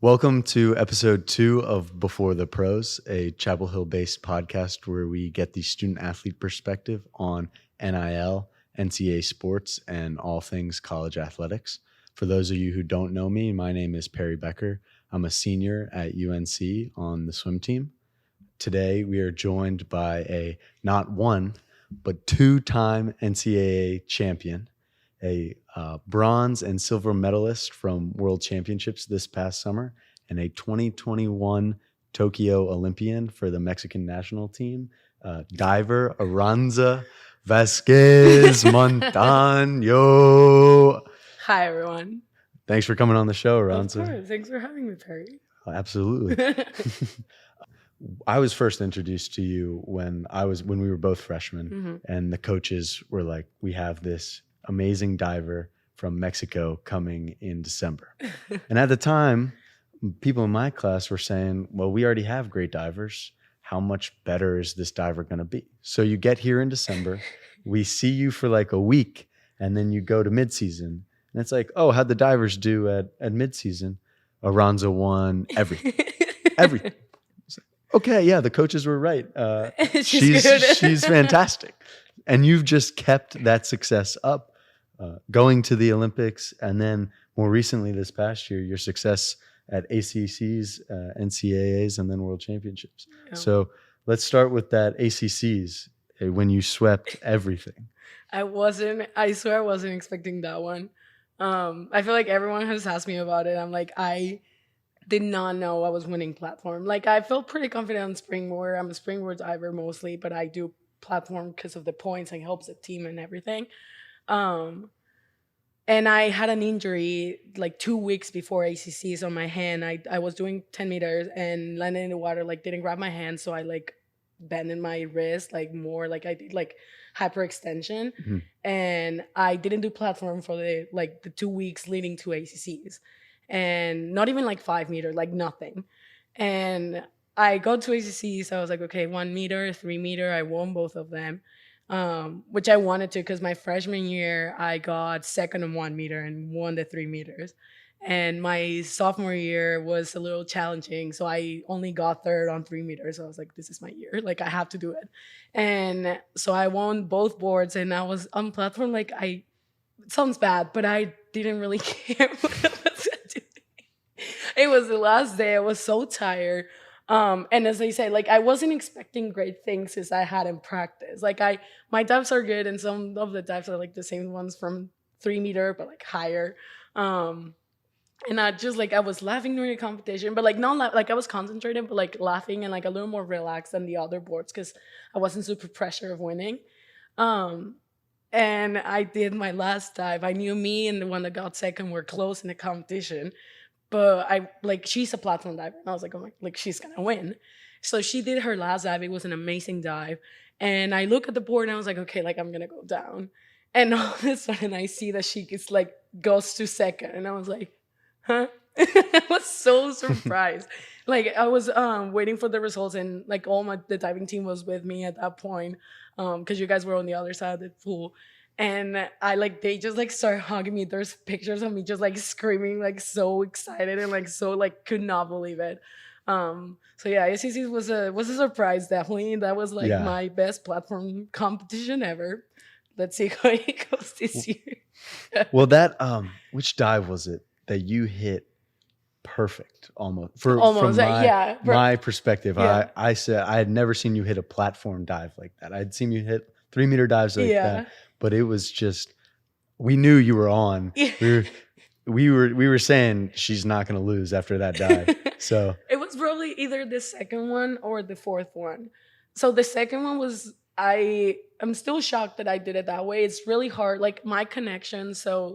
Welcome to episode 2 of Before the Pros, a Chapel Hill-based podcast where we get the student-athlete perspective on NIL, NCAA sports, and all things college athletics. For those of you who don't know me, my name is Perry Becker. I'm a senior at UNC on the swim team. Today, we are joined by a not one, but two-time NCAA champion, a bronze and silver medalist from World Championships this past summer, and a 2021 Tokyo Olympian for the Mexican national team, diver Aranza Vázquez Montaño. Hi, everyone. Thanks for coming on the show, Aranza. Of course. Thanks for having me, Perry. Absolutely. I was first introduced to you when we were both freshmen, and the coaches were like, "We have this amazing diver from Mexico coming in December." And at the time, people in my class were saying, well, we already have great divers. How much better is this diver going to be? So you get here in December, we see you for like a week, and then you go to midseason. And it's like, oh, how'd the divers do at midseason? Aranza won everything. Everything. Okay, yeah, the coaches were right. She's fantastic. And you've just kept that success up. Going to the Olympics, and then more recently this past year, your success at ACCs, NCAAs, and then World Championships. Yeah. So let's start with that ACCs, when you swept everything. I swear I wasn't expecting that one. I feel like everyone has asked me about it. I'm like, I did not know I was winning platform. Like, I felt pretty confident on springboard. I'm a springboard diver mostly, but I do platform because of the points and helps the team and everything. And I had an injury like 2 weeks before ACCs on my hand. I was doing 10 meters and landed in the water, like didn't grab my hand. So I like bended my wrist like more, like I did like hyperextension. Mm-hmm. And I didn't do platform for the 2 weeks leading to ACCs, and not even like 5 meters, like nothing. And I got to ACCs. I was like, okay, 1 meter, 3 meter. I won both of them. Which I wanted to, because my freshman year I got second on 1 meter and won the 3 meters, and my sophomore year was a little challenging, so I only got third on 3 meters. So I was like, this is my year, like I have to do it. And so I won both boards, and I was on platform. Like, it sounds bad, but I didn't really care what I was doing. It was the last day. I was so tired. And as I said, like, I wasn't expecting great things as I had in practice. Like, my dives are good, and some of the dives are like the same ones from 3 meter, but like higher. And I just like, I was laughing during the competition, but like not like I was concentrated, but like laughing and like a little more relaxed than the other boards because I wasn't super pressure of winning. And I did my last dive. I knew me and the one that got second were close in the competition. But she's a platform diver. And I was like, oh, like she's going to win. So she did her last dive. It was an amazing dive. And I look at the board and I was like, okay, like I'm going to go down. And all of a sudden I see that she gets goes to second. And I was like, huh? I was so surprised. Like, I was waiting for the results, and like the diving team was with me at that point. Because you guys were on the other side of the pool. And they just start hugging me. There's pictures of me just screaming, so excited and so could not believe it. So yeah, ACC was a surprise, definitely. That was my best platform competition ever. Let's see how it goes this year. Well, that which dive was it that you hit perfect almost from my perspective? Yeah. I said I had never seen you hit a platform dive like that. I'd seen you hit 3 meter dives like that. But it was just, we knew you were on. Yeah. We were saying she's not going to lose after that dive. So it was probably either the second one or the fourth one. So the second one was, I'm still shocked that I did it that way. It's really hard, my connection. So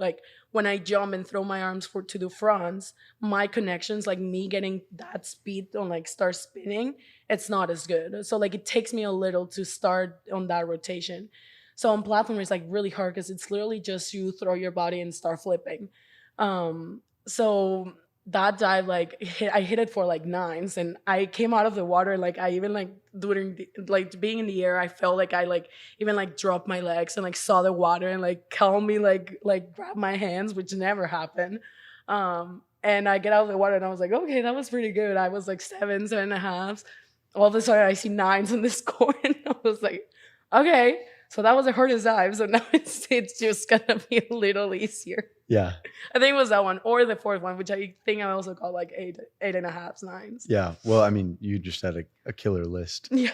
when I jump and throw my arms to do fronts, my connections, me getting that speed on start spinning, it's not as good. So it takes me a little to start on that rotation. So on platform, it's really hard because it's literally just you throw your body and start flipping. So that dive, I hit it for 9s, and I came out of the water. I even during being in the air, I felt I even dropped my legs and saw the water and called me grab my hands, which never happened. And I get out of the water and I was like, okay, that was pretty good. I was like 7.5. All of a sudden I see 9s on the score and I was like, okay. So that was the hardest dive. So now it's just gonna be a little easier. Yeah. I think it was that one or the fourth one, which I think I also got like 8.5, 9s. Yeah. Well, I mean, you just had a killer list. Yeah.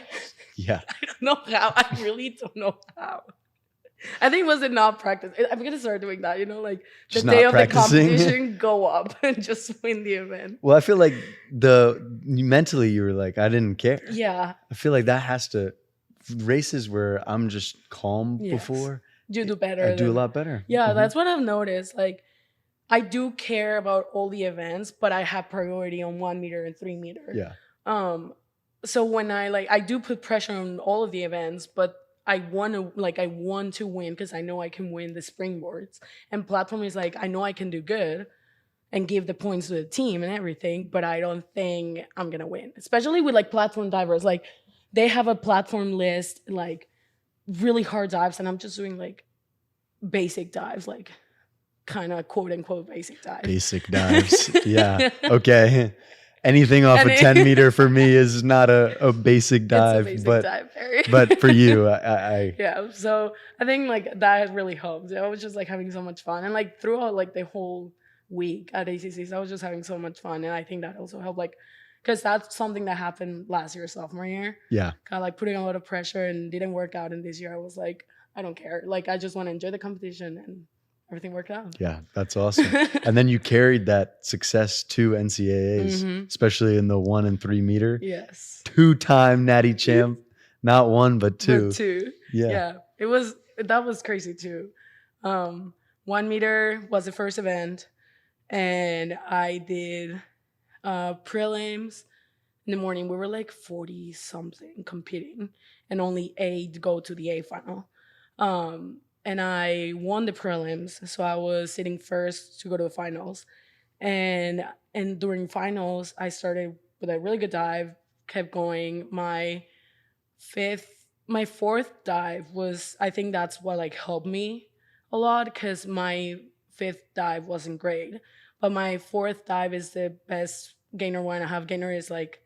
Yeah. I don't know how. I really don't know how. I think it was enough practice. I'm gonna start doing that. Like Just the day not of practicing. the competition, go up and just win the event. Well, I feel like mentally you were like, I didn't care. Yeah. I feel like that has to races where I'm just calm before. You do better. I do a lot better. Yeah, that's what I've noticed. Like, I do care about all the events, but I have priority on 1 meter and 3 meter. Yeah. So when I do put pressure on all of the events, but I want to win because I know I can win the springboards. And platform is like, I know I can do good and give the points to the team and everything, but I don't think I'm gonna win. Especially with like platform divers, like they have a platform list, like really hard dives, and I'm just doing like basic dives, like kind of quote unquote basic dives. Basic dives. Yeah. Okay. Anything off a 10 meter for me is not a basic dive. It's a basic dive, Perry. But for you, I yeah. So I think like that really helped. I was just like having so much fun, and like throughout like the whole week at ACCs, I was just having so much fun, and I think that also helped, like, because that's something that happened last year, sophomore year. Yeah. Kind of like putting a lot of pressure and didn't work out, and this year I was like, I don't care. Like I just want to enjoy the competition, and everything worked out. Yeah, that's awesome. And then you carried that success to NCAAs, especially in the 1 and 3 meter. Yes. 2-time natty champ, not 1 but 2. But 2. Yeah. That was crazy too. 1 meter was the first event, and I did prelims in the morning. We were like 40 something competing, and only 8 go to the A final. And I won the prelims, so I was sitting first to go to the finals. And during finals, I started with a really good dive, kept going. My 4th dive was, I think that's what like helped me a lot, because my 5th dive wasn't great, but my 4th dive is the best gainer one I have. Gainer is like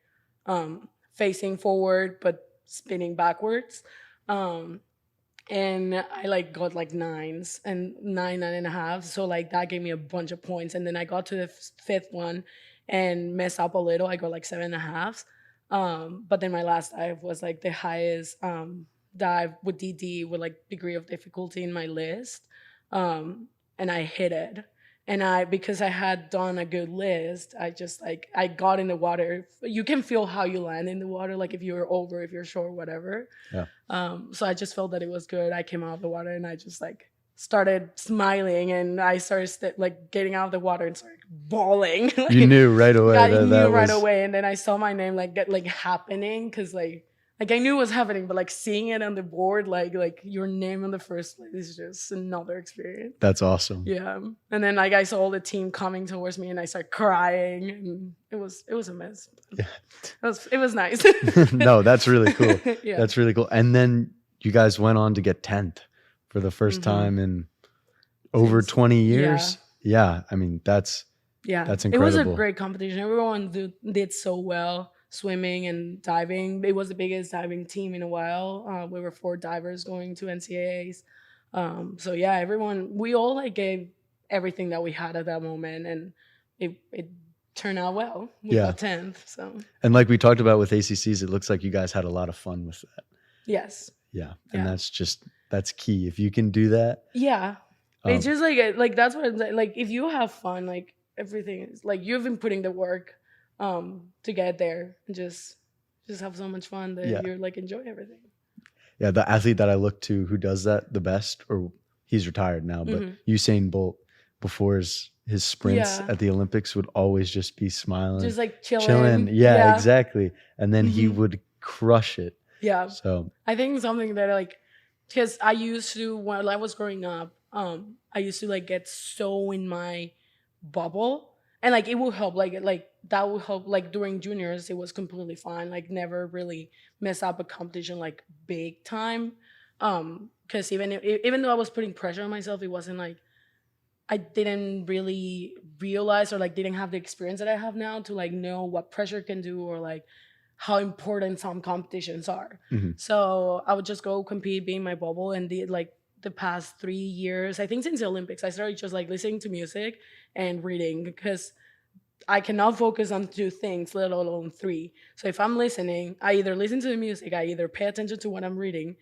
facing forward but spinning backwards. And I like got like 9s and 9.5. So like that gave me a bunch of points. And then I got to the 5th one and messed up a little. I got like 7.5. But then my last dive was like the highest dive with DD with like degree of difficulty in my list. And I hit it. And because I had done a good list, I just like, I got in the water. You can feel how you land in the water, like if you're over, if you're short, whatever. Yeah. So I just felt that it was good. I came out of the water and I just like started smiling, and I started like getting out of the water and started bawling. Like, you knew right away. I knew right away. And then I saw my name like get like happening, because like I knew it was happening, but like seeing it on the board, like your name on the first place is just another experience. That's awesome. Yeah. And then like I saw all the team coming towards me, and I started crying, and it was a mess. Yeah. It was nice. No, that's really cool. Yeah. That's really cool. And then you guys went on to get 10th for the first time in over 20 years. Yeah. I mean, that's incredible. It was a great competition. Everyone did so well. Swimming and diving. It was the biggest diving team in a while. We were 4 divers going to NCAAs. So yeah, we all like gave everything that we had at that moment, and it turned out well. We got 10th. So, and like we talked about with ACCs, it looks like you guys had a lot of fun with that. Yes. Yeah. And that's key. If you can do that. Yeah. It's just like that's what like if you have fun, like everything is like you've been putting the work to get there, and just have so much fun that you're like enjoy everything. Yeah, the athlete that I look to who does that the best, or he's retired now, but Usain Bolt, before his sprints at the Olympics, would always just be smiling, just like chilling. Yeah, exactly. And then he would crush it. Yeah. So I think something that like, because I used to, when I was growing up, I used to like get so in my bubble. And like it will help, like that will help. Like during juniors, it was completely fine. Like never really mess up a competition like big time. Because even though I was putting pressure on myself, it wasn't like I didn't really realize or like didn't have the experience that I have now to like know what pressure can do or like how important some competitions are. So I would just go compete, be in my bubble, and the past 3 years, I think since the Olympics, I started just like listening to music and reading because I cannot focus on 2 things, let alone 3. So if I'm listening, I either listen to the music, I either pay attention to what I'm reading,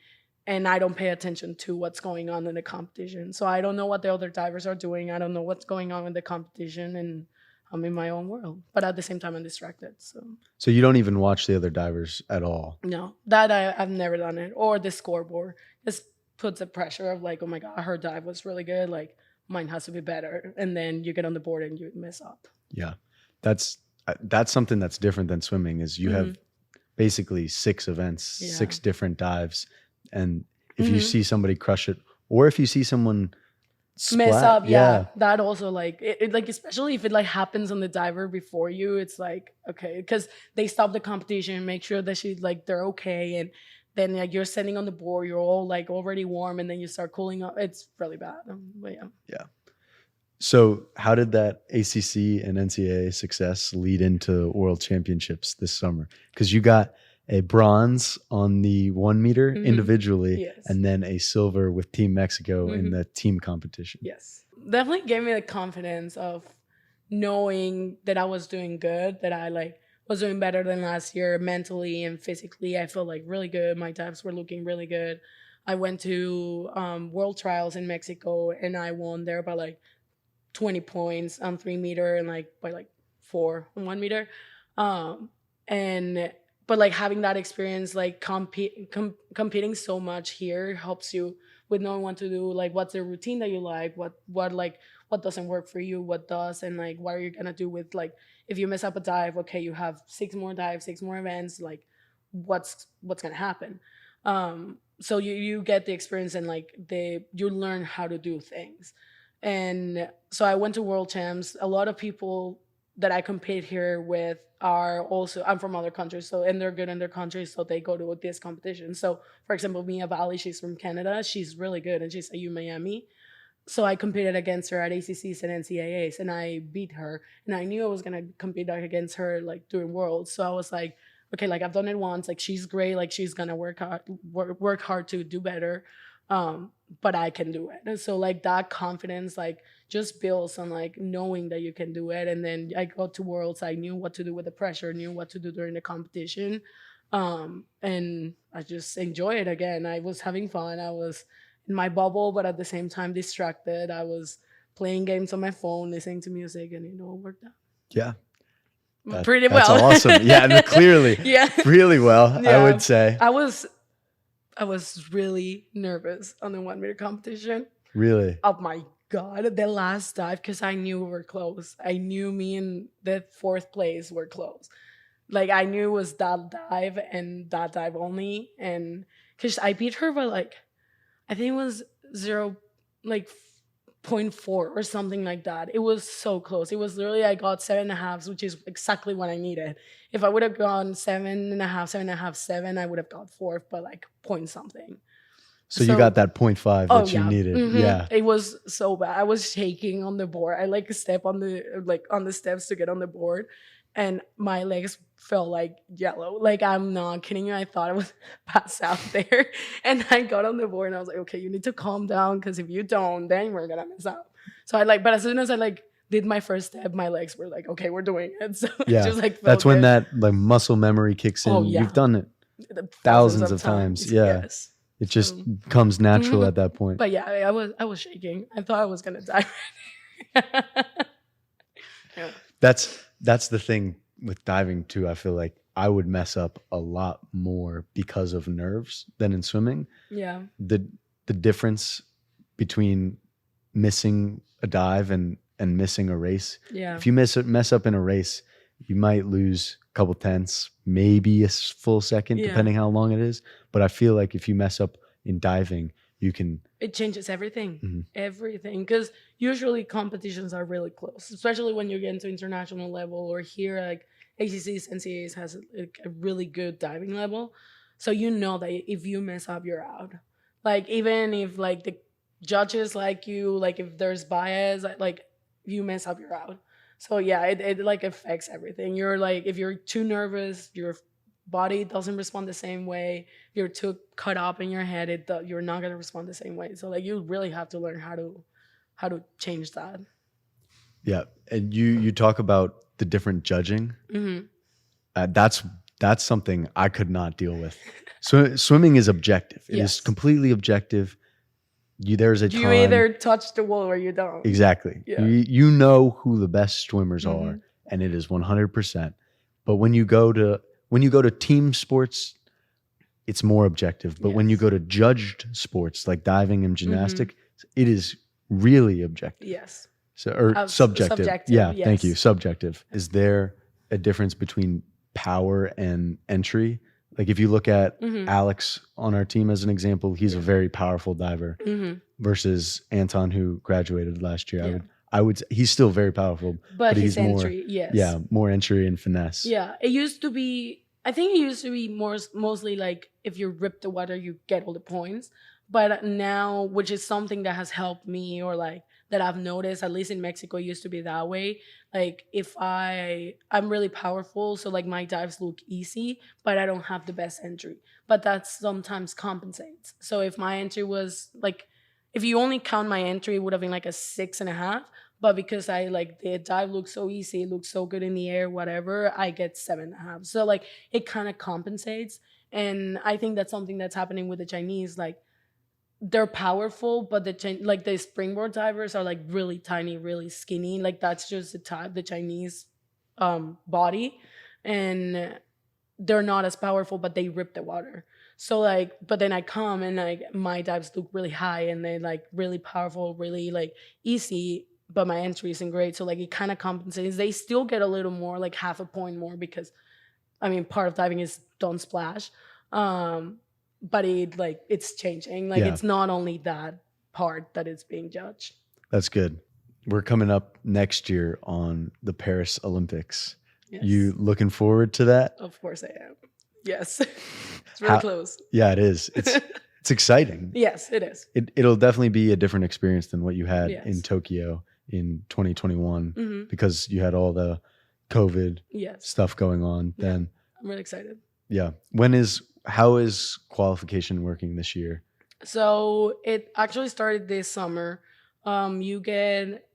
and I don't pay attention to what's going on in the competition. So I don't know what the other divers are doing. I don't know what's going on in the competition, and I'm in my own world. But at the same time, I'm distracted. So you don't even watch the other divers at all? No, that I've never done it. Or the scoreboard. This puts the pressure of like, oh my God, her dive was really good. Like mine has to be better. And then you get on the board and you mess up. Yeah. That's something that's different than swimming is you have basically 6 events, 6 different dives. And if you see somebody crush it, or if you see someone splat, mess up, that also like it like, especially if it like happens on the diver before you, it's like, okay, because they stop the competition, make sure that they're okay, and then like you're sitting on the board, you're all like already warm, and then you start cooling up. It's really bad. But yeah. So how did that ACC and NCAA success lead into World Championships this summer? Because you got a bronze on the 1 meter individually, and then a silver with Team Mexico in the team competition. Yes. Definitely gave me the confidence of knowing that I was doing good, that I like was doing better than last year mentally and physically. I felt like really good. My dives were looking really good. I went to World Trials in Mexico and I won there by like 20 points on 3 meter and like by like 4 on 1 meter. But like having that experience, like competing so much here helps you with knowing what to do, like what's the routine that you like, what doesn't work for you, what does, and like what are you gonna do with like if you mess up a dive, okay, you have 6 more dives, 6 more events, like what's gonna happen. So you get the experience and like you learn how to do things. And so I went to World Champs. A lot of people that I compete here with are also, I'm from other countries, and they're good in their countries, so they go to this competition. So, for example, Mia Valley, she's from Canada. She's really good, and she's at UMiami. So I competed against her at ACCs and NCAAs, and I beat her. And I knew I was going to compete against her, like, during Worlds. So I was like, okay, like, I've done it once. Like, she's great. Like, she's going to work hard to do better. But I can do it. So like that confidence, like just builds on like knowing that you can do it. And then I got to Worlds. I knew what to do with the pressure, knew what to do during the competition. And I just enjoy it again. I was having fun. I was in my bubble, but at the same time distracted. I was playing games on my phone, listening to music, and it all worked out. Yeah. Pretty well. That's awesome. Yeah, no, clearly. Yeah. Really well, Yeah. I would say. I was really nervous on the 1 meter competition. Really? Oh my God. The last dive, because I knew we were close. I knew me and the 4th place were close. Like I knew it was that dive and that dive only. And because I beat her by like, I think it was 0.4 or something like that. It was so close. It was literally, I got 7.5, which is exactly what I needed. If I would have gone 7.5, 7, I would have got 4th, but like point something. So you got that 0.5 that you needed. Yeah. It was so bad. I was shaking on the board. I like step on the steps to get on the board, and my legs felt like yellow. Like I'm not kidding you. I thought I was pass out there. And I got on the board and I was like, okay, you need to calm down, because if you don't, then we're gonna mess up. So but as soon as I did my first step, my legs were like, okay, we're doing it. So yeah, it just that's when that like muscle memory kicks in. Oh, yeah. You've done it thousands of times. Yeah. Yes. It just comes natural at that point. But yeah, I was shaking. I thought I was gonna die. Yeah. That's the thing with diving too. I feel like I would mess up a lot more because of nerves than in swimming. Yeah. The difference between missing a dive and missing a race. Yeah. If you mess up in a race, you might lose a couple tenths, maybe a full second, depending how long it is. But I feel like if you mess up in diving, you can. It changes everything. Everything. Because usually competitions are really close, especially when you get into international level, or here, like ACCs, NCAAs has a really good diving level. So you know that if you mess up, you're out. Like even if like the judges like you, like if there's bias, like you mess up, you're out. So yeah, it like affects everything. You're like, if you're too nervous, your body doesn't respond the same way. If you're too caught up in your head, you're not gonna respond the same way. So like, you really have to learn how to change that. Yeah, and you talk about the different judging. Mm-hmm. That's something I could not deal with. So swimming is objective. It is Yes. completely objective. There's a time. You either touch the wall or you don't. Exactly. Yeah. You know who the best swimmers Mhm. are, and it is 100%. But when you go to team sports, it's more objective. But when you Yes. go to judged sports like diving and gymnastic, it is really objective. Yes. So or subjective. Subjective, Yeah, yes. thank you. Subjective. Is there a difference between power and entry? Like if you look at Mhm. Alex on our team as an example, he's a very powerful diver Mhm. versus Anton who graduated last year. Yeah. I would he's still very powerful, But his he's more entry, yes. yeah, more entry and finesse. Yeah, it used to be. I think it used to be mostly like, if you rip the water, you get all the points. But now, which is something that has helped me, or like that I've noticed, at least in Mexico, it used to be that way. Like if I'm really powerful, so like my dives look easy, but I don't have the best entry. But that sometimes compensates. So if my entry was like, if you only count my entry, it would have been like a 6.5. But because I like the dive looks so easy, it looks so good in the air, whatever, I get 7.5. So like it kind of compensates. And I think that's something that's happening with the Chinese. Like they're powerful, but like the springboard divers are like really tiny, really skinny. Like that's just the Chinese body. And they're not as powerful, but they rip the water. So like, but then I come and like my dives look really high and they like really powerful, really like easy, but my entry isn't great. So like it kind of compensates. They still get a little more, like half a point more, because I mean part of diving is don't splash. But it's changing. Like it's not only that part that is being judged. That's good. We're coming up next year on the Paris Olympics. Yes. You looking forward to that? Of course I am. Yes. It's really close. Yeah, it is. It's exciting. Yes, it is. It'll definitely be a different experience than what you had Yes. in Tokyo in 2021 Mm-hmm. because you had all the COVID Yes. stuff going on Yeah. then. I'm really excited. Yeah. How is qualification working this year? So it actually started this summer. You get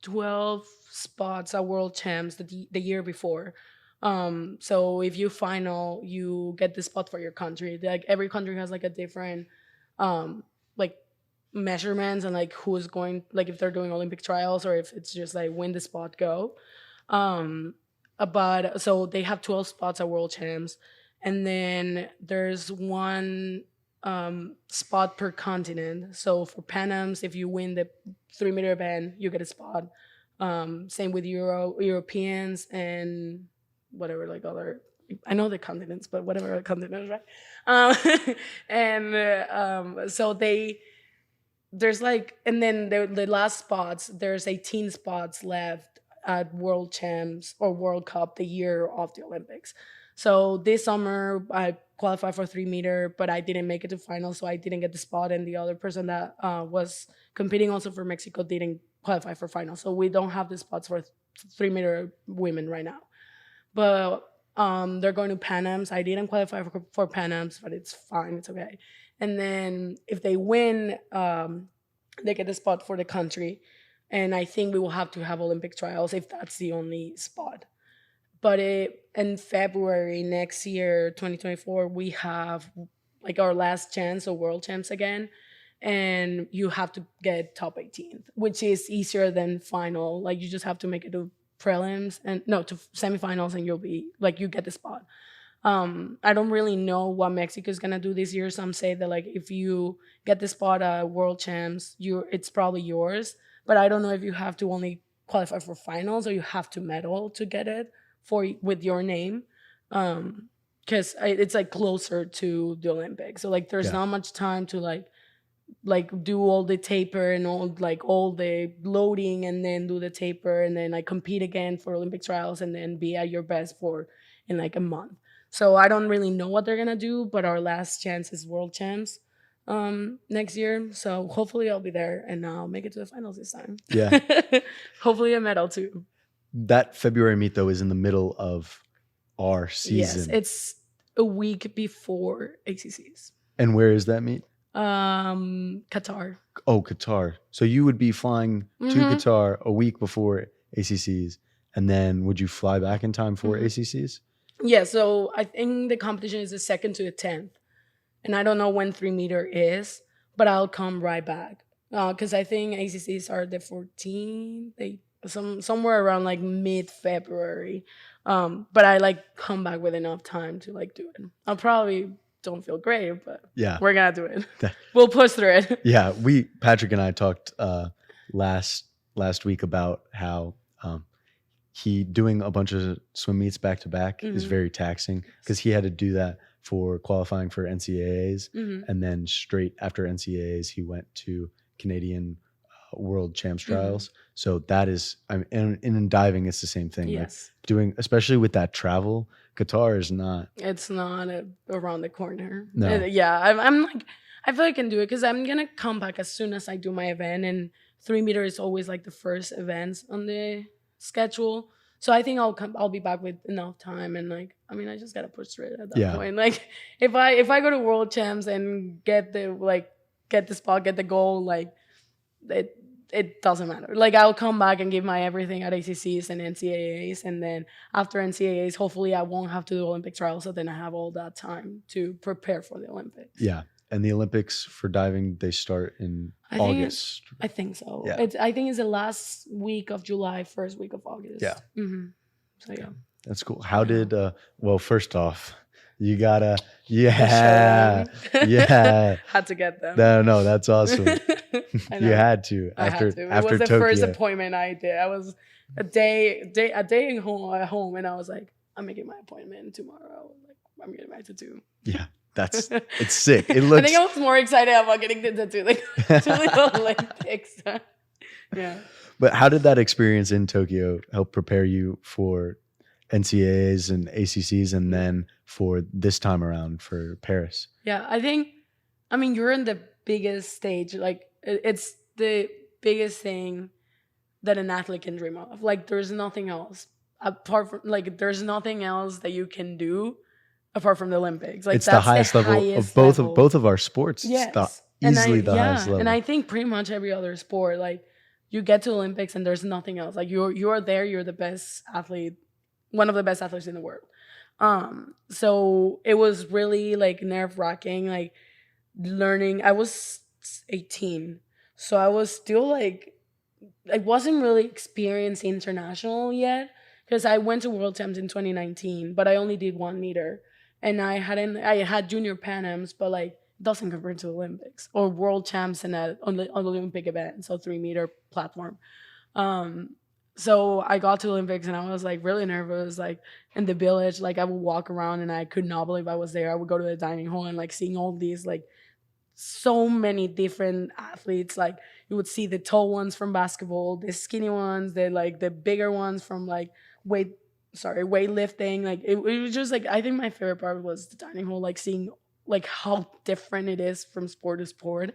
12 spots at World Champs the year before. So if you final, you get the spot for your country. Like every country has like a different like measurements and like who's going, like if they're doing Olympic trials or if it's just like win the spot, go. But so they have 12 spots at World Champs, and then there's one spot per continent. So for Pan Ams, if you win the 3-meter event, you get a spot. Same with Europeans and whatever, like other, I know the continents, but whatever continents, right? So there's like, and then the last spots, there's 18 spots left at World Champs or World Cup the year of the Olympics. So this summer I qualified for 3-meter, but I didn't make it to final, so I didn't get the spot, and the other person that was competing also for Mexico didn't qualify for final. So we don't have the spots for 3-meter women right now. But they're going to Pan Ams. I didn't qualify for Pan Ams, but it's fine. It's okay. And then if they win, they get the spot for the country. And I think we will have to have Olympic trials if that's the only spot. But in February next year, 2024, we have like our last chance of World Champs again. And you have to get top 18th, which is easier than final. Like you just have to make it to prelims and to semifinals, and you'll be like, you get the spot. I don't really know what Mexico is gonna do this year. Some say that like if you get the spot at World Champs, it's probably yours. But I don't know if you have to only qualify for finals or you have to medal to get it with your name, because it's like closer to the Olympics. So like there's not much time to like do all the taper and all the loading and then do the taper and then like compete again for Olympic trials and then be at your best in like a month. So I don't really know what they're gonna do, but our last chance is World Champs next year. So hopefully I'll be there and I'll make it to the finals this time. Yeah. Hopefully a medal too. That February meet though is in the middle of our season. Yes, it's a week before ACCs. And where is that meet? Qatar. Oh, Qatar. So you would be flying to Qatar a week before ACCs, and then would you fly back in time for ACCs? Yeah, so I think the competition is the 2nd to the 10th. And I don't know when 3-meter is, but I'll come right back. Because I think ACCs are the 14th, somewhere around like mid-February. But I like come back with enough time to like do it. I'll probably don't feel great, but we're gonna do it. We'll push through it. Yeah, Patrick and I talked last week about how he doing a bunch of swim meets back to back is very taxing because he had to do that for qualifying for NCAAs, and then straight after NCAAs he went to Canadian World Champs trials. So that is, in diving, it's the same thing. Yes. Like doing, especially with that travel, Qatar is not. It's not around the corner. No. Yeah, I'm like, I feel like I can do it because I'm gonna come back as soon as I do my event, and 3-meter is always like the first events on the schedule. So I think I'll be back with enough time, and like, I mean, I just gotta push through it at that point. Like, if I go to World Champs and get the spot, get the goal, like it doesn't matter. Like, I'll come back and give my everything at ACCs and NCAAs, and then after NCAAs, hopefully I won't have to do Olympic trials, so then I have all that time to prepare for the Olympics. Yeah, and the Olympics for diving, they start in August. I think so. Yeah. I think it's the last week of July, first week of August. Yeah. So yeah. That's cool. How did well, first off, you gotta yeah. Had to get them. No, that's awesome. You had to after It after was the Tokyo. first appointment I did. I was a day at home, and I was like, I'm making my appointment tomorrow. Like, I'm getting back to 2. Yeah, it's sick. It looks. I think I was more excited about getting the tattoo like to the Olympics. Yeah. But how did that experience in Tokyo help prepare you for NCAAs and ACCs, and then for this time around for Paris? Yeah, I mean, you're in the biggest stage. Like, it's the biggest thing that an athlete can dream of. Like, there's nothing else apart from, like, there's nothing else that you can do apart from the Olympics. Like, it's the highest level of both of our sports. Yes. It's easily the highest level. And I think pretty much every other sport, like, you get to Olympics and there's nothing else. Like, you're there, you're the best athlete, one of the best athletes in the world. So it was really like nerve-wracking, like learning. I was 18, so I was still like, I wasn't really experiencing international yet because I went to World Champs in 2019, but I only did 1 meter, and I had junior Pan-Ams, but like, doesn't compare to Olympics or World Champs on the Olympic event, so 3-meter platform. So I got to Olympics and I was like really nervous, like in the village, like I would walk around and I could not believe I was there. I would go to the dining hall and like seeing all these, like so many different athletes. Like, you would see the tall ones from basketball, the skinny ones, the bigger ones from like weightlifting. Like, it was just like, I think my favorite part was the dining hall, like seeing like how different it is from sport to sport.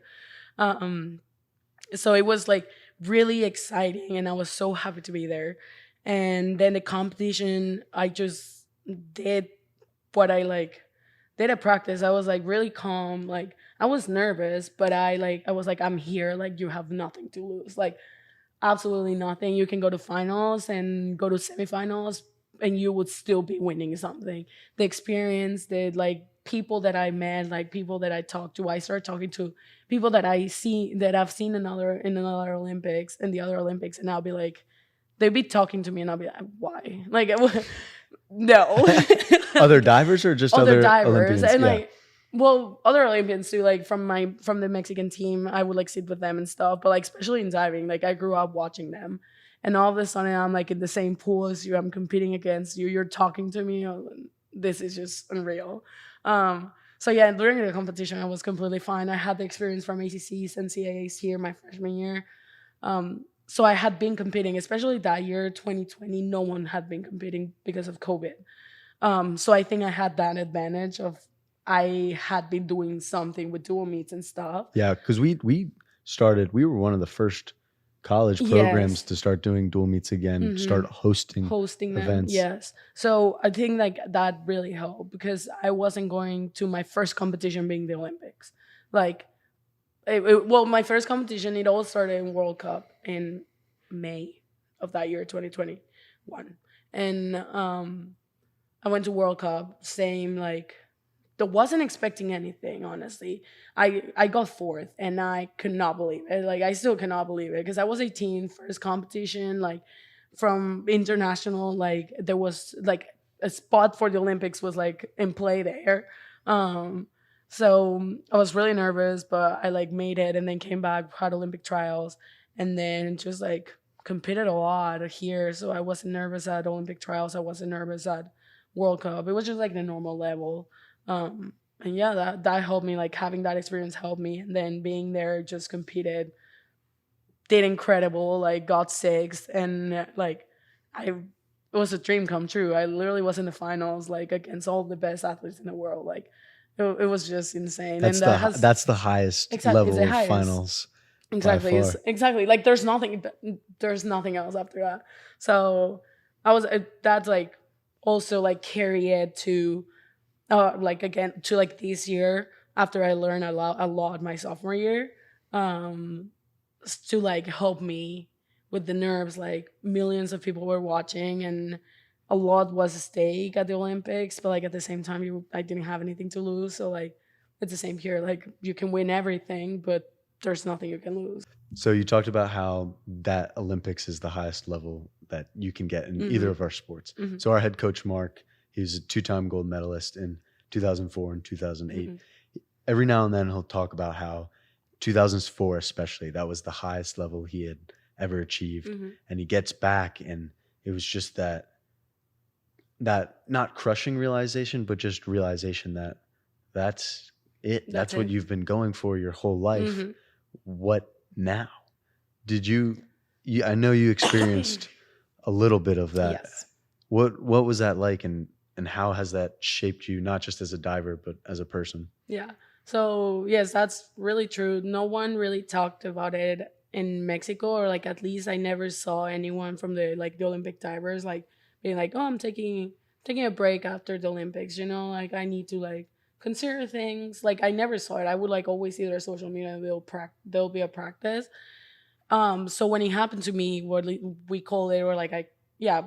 So it was like really exciting and I was so happy to be there. And then the competition, I just did what I like did at practice. I was like really calm. Like, I was nervous, but I was like, I'm here. Like, you have nothing to lose. Like, absolutely nothing. You can go to finals and go to semifinals and you would still be winning something. The experience, the like people that I met, like people that I talked to. I started talking to people that I've seen in the other Olympics, and I'll be like, they'd be talking to me and I'll be like, why? Like, no. Other divers or just other divers? Olympians? And like, well, other Olympians too, like from the Mexican team, I would like sit with them and stuff. But like, especially in diving, like I grew up watching them. And all of a sudden I'm like in the same pool as you, I'm competing against you, you're talking to me. This is just unreal. So yeah, during the competition, I was completely fine. I had the experience from ACCs, NCAAs here my freshman year. So I had been competing, especially that year, 2020, no one had been competing because of COVID. So I think I had that advantage of I had been doing something with dual meets and stuff. Yeah, because we were one of the first college programs Yes. to start doing dual meets again, start hosting Hosting them, events. yes. So I think like that really helped because I wasn't going to my first competition being the Olympics. Like, well, my first competition, it all started in World Cup in May of that year, 2021. And I went to World Cup, same like, I wasn't expecting anything, honestly. I got fourth and I could not believe it. Like, I still cannot believe it because I was 18, first competition, like from international, like there was like a spot for the Olympics was like in play there. Um, so I was really nervous, but I like made it and then came back, had Olympic trials, and then just like competed a lot here. So I wasn't nervous at Olympic trials. I wasn't nervous at World Cup. It was just like the normal level. And yeah, that helped me. Like having that experience helped me, and then being there, just competed, did incredible. Like got sixth, and like it was a dream come true. I literally was in the finals, like against all the best athletes in the world. Like it was just insane. That's And that has that's the highest exactly it's level the of highest. finals by Exactly. It's far. exactly like there's nothing else after that. So that's like also like carry it to like again to like this year after I learned a lot my sophomore year, um to like help me with the nerves. Like millions of people were watching and a lot was at stake at the Olympics, but like at the same time I didn't have anything to lose. So like it's the same here. Like you can win everything, but there's nothing you can lose. So you talked about how that Olympics is the highest level that you can get in either of our sports. So our head coach, Mark, he was a 2-time gold medalist in 2004 and 2008. Every now and then he'll talk about how 2004 especially, that was the highest level he had ever achieved. And he gets back and it was just that not crushing realization, but just realization that that's it. That's what you've been going for your whole life. What now? Did you I know you experienced a little bit of that. Yes. What was that like, and how has that shaped you, not just as a diver, but as a person? Yeah. So yes, that's really true. No one really talked about it in Mexico, or like at least I never saw anyone from the like the Olympic divers like being like, oh, I'm taking a break after the Olympics, like I need to like consider things. Like I never saw it. I would like always see their social media and there'll be a practice. So when it happened to me, what we call it, or like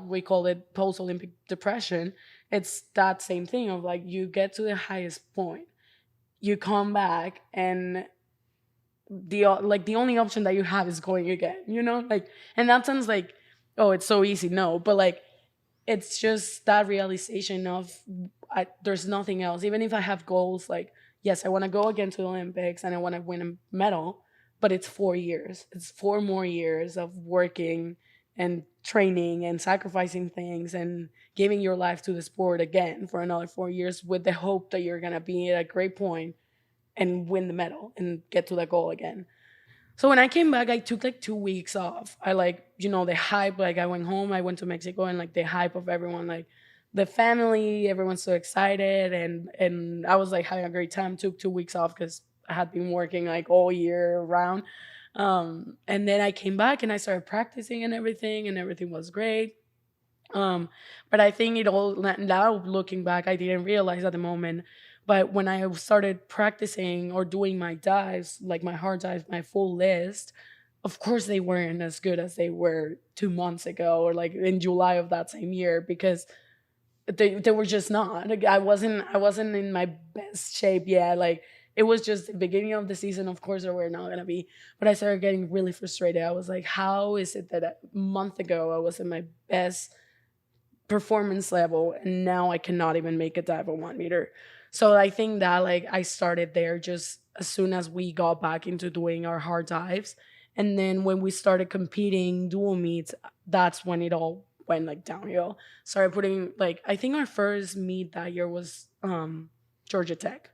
we call it post Olympic depression. It's that same thing of like you get to the highest point, you come back, and the only option that you have is going again. Like, and that sounds like, oh, it's so easy. No, but like it's just that realization of there's nothing else. Even if I have goals, like yes, I want to go again to the Olympics and I want to win a medal, but it's 4 years. It's 4 more years of working and training and sacrificing things and giving your life to the sport again for another 4 years with the hope that you're going to be at a great point and win the medal and get to that goal again. So when I came back, I took like 2 weeks off. I like, the hype, like I went home, I went to Mexico, and like the hype of everyone, like the family, everyone's so excited. And I was like having a great time. Took 2 weeks off because I had been working like all year round. And then I came back and I started practicing and everything was great. But I think it all, now looking back, I didn't realize at the moment. But when I started practicing or doing my dives, like my hard dives, my full list, of course they weren't as good as they were 2 months ago or like in July of that same year, because they were just not. Like, I wasn't in my best shape yet. Like it was just the beginning of the season. Of course, there were not gonna be. But I started getting really frustrated. I was like, how is it that a month ago I was in my best performance level and now I cannot even make a dive on 1 meter? So I think that like I started there just as soon as we got back into doing our hard dives. And then when we started competing dual meets, that's when it all went like downhill. Started putting like, I think our first meet that year was Georgia Tech.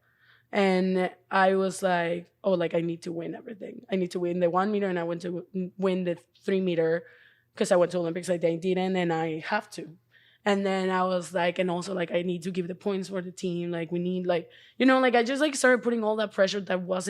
And I was like, oh, like I need to win everything. I need to win the 1 meter and I want to win the 3 meter because I went to Olympics. I didn't and I have to. And then I was like, and also like I need to give the points for the team. Like we need like, you know, like I just like started putting all that pressure that was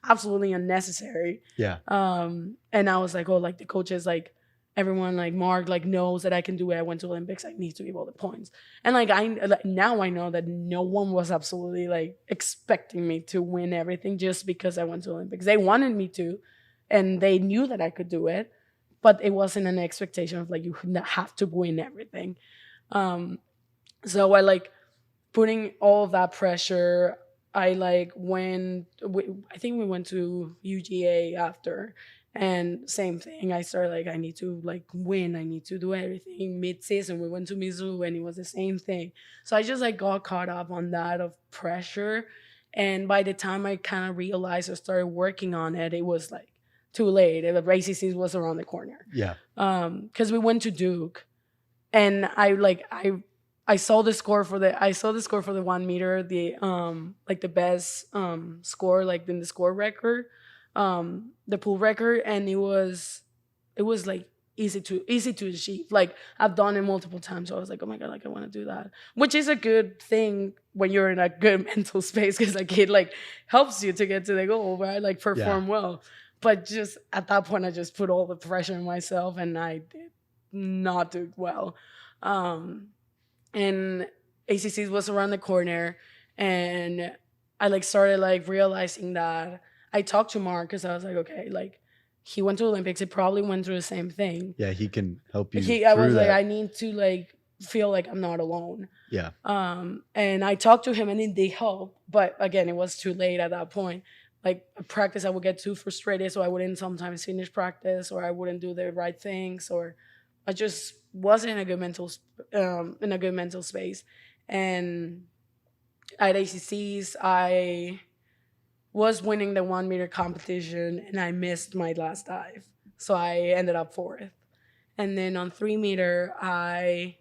absolutely unnecessary. Yeah. And I was like, oh, like the coaches, like everyone, like Mark, like knows that I can do it. I went to Olympics. I need to give all the points. And like now I know that no one was absolutely like expecting me to win everything just because I went to Olympics. They wanted me to, and they knew that I could do it. But it wasn't an expectation of like you have to win everything. So I like putting all of that pressure. I like I think we went to UGA after, and same thing. I started like I need to like win. I need to do everything. Mid-season we went to Mizzou and it was the same thing. So I just like got caught up on that of pressure, and by the time I kind of realized or started working on it, it was like too late. The ACCs was around the corner. Yeah. Because we went to Duke, and I saw the score for the 1 meter, the like the best score like in the score record, the pool record, and it was like easy to achieve. Like I've done it multiple times, so I was like, oh my god, like I want to do that, which is a good thing when you're in a good mental space because like it like helps you to get to the goal, right? Like perform well. But just at that point, I just put all the pressure on myself, and I did not do well. And ACCs was around the corner, and I like started like realizing that I talked to Mark because I was like, okay, like he went to Olympics, he probably went through the same thing. Yeah, he can help you. I was like, I need to like feel like I'm not alone. Yeah. And I talked to him, and it did help, but again, it was too late at that point. Like practice, I would get too frustrated, so I wouldn't sometimes finish practice, or I wouldn't do the right things, or I just wasn't in a good mental space. And at ACCs, I was winning the 1 meter competition, and I missed my last dive, so I ended up 4th. And then on 3 meter, I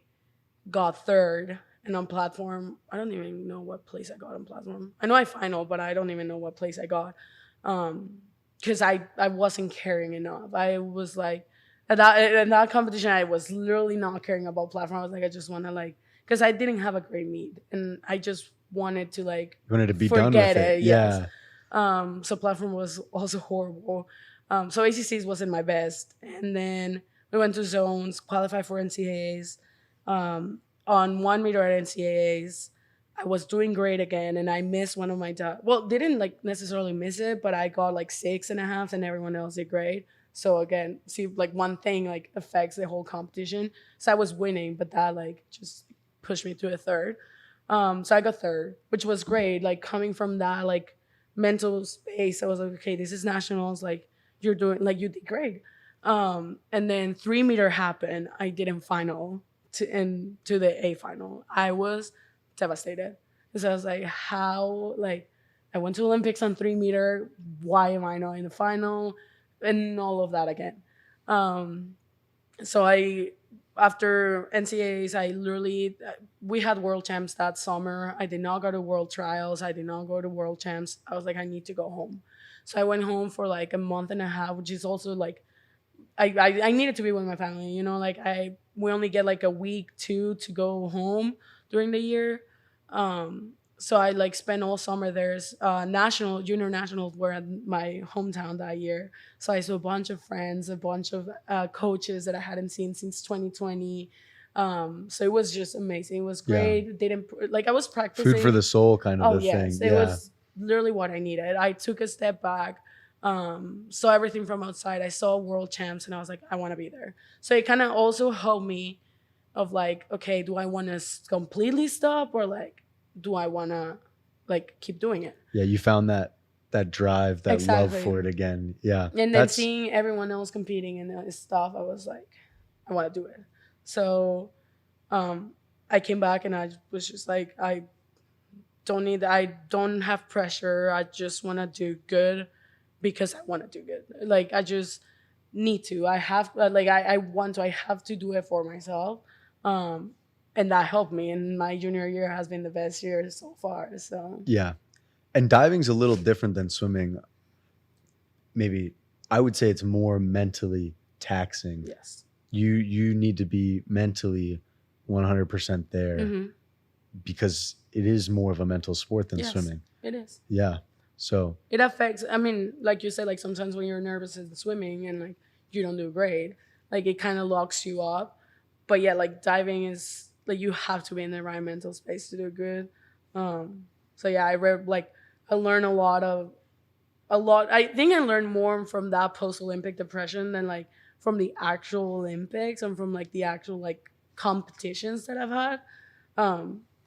got 3rd. And on platform, I don't even know what place I got on platform. I know I final, but I don't even know what place I got. Because I wasn't caring enough. I was like, in that competition, I was literally not caring about platform. I was like, I just want to like, because I didn't have a great meet. And I just wanted to like, you wanted to be done with it. Yes. So platform was also horrible. So ACCs wasn't my best. And then we went to zones, qualified for NCAAs. On 1 meter at NCAAs, I was doing great again, and I missed one of my didn't like necessarily miss it, but I got like 6.5, and everyone else did great. So again, see, like one thing like affects the whole competition. So I was winning, but that like just pushed me to a 3rd. So I got 3rd, which was great. Like coming from that like mental space, I was like, okay, this is nationals. Like you did great. And then 3 meter happened. I didn't final. To the A final. I was devastated because I was like, how, like I went to Olympics on 3 meter, why am I not in the final, and all of that again. So after NCAAs, we had world champs that summer. I did not go to world trials. I did not go to world champs. I was like, I need to go home. So I went home for like a month and a half, which is also like I needed to be with my family, you know, like we only get like a week, 2 to go home during the year. So I like spent all summer there. Junior nationals were at my hometown that year. So I saw a bunch of friends, a bunch of coaches that I hadn't seen since 2020. So it was just amazing. It was great. Yeah. I was practicing. Food for the soul kind of thing. It was literally what I needed. I took a step back. Saw everything from outside. I saw world champs, and I was like, I want to be there. So it kind of also helped me of like, okay, do I want to completely stop, or like, do I want to like keep doing it? Yeah, you found that drive, that love for it again. Yeah. And then seeing everyone else competing and stuff, I was like, I want to do it. So I came back, and I was just like, I don't have pressure. I just want to do good. Because I want to do good. Like, I just need to. I have, I want to. I have to do it for myself. And that helped me. And my junior year has been the best year so far. So yeah. And diving's a little different than swimming. Maybe I would say it's more mentally taxing. Yes. you need to be mentally 100% there Mm-hmm. because it is more of a mental sport than Yes, swimming. it is. Yeah. So It affects, I mean, like you said, like sometimes when you're nervous in swimming and like you don't do great, like it kind of locks you up. But yeah, like diving is like you have to be in the right mental space to do good. So yeah, I learned I think I learned more from that post Olympic depression than like from the actual Olympics and from like the actual like competitions that I've had.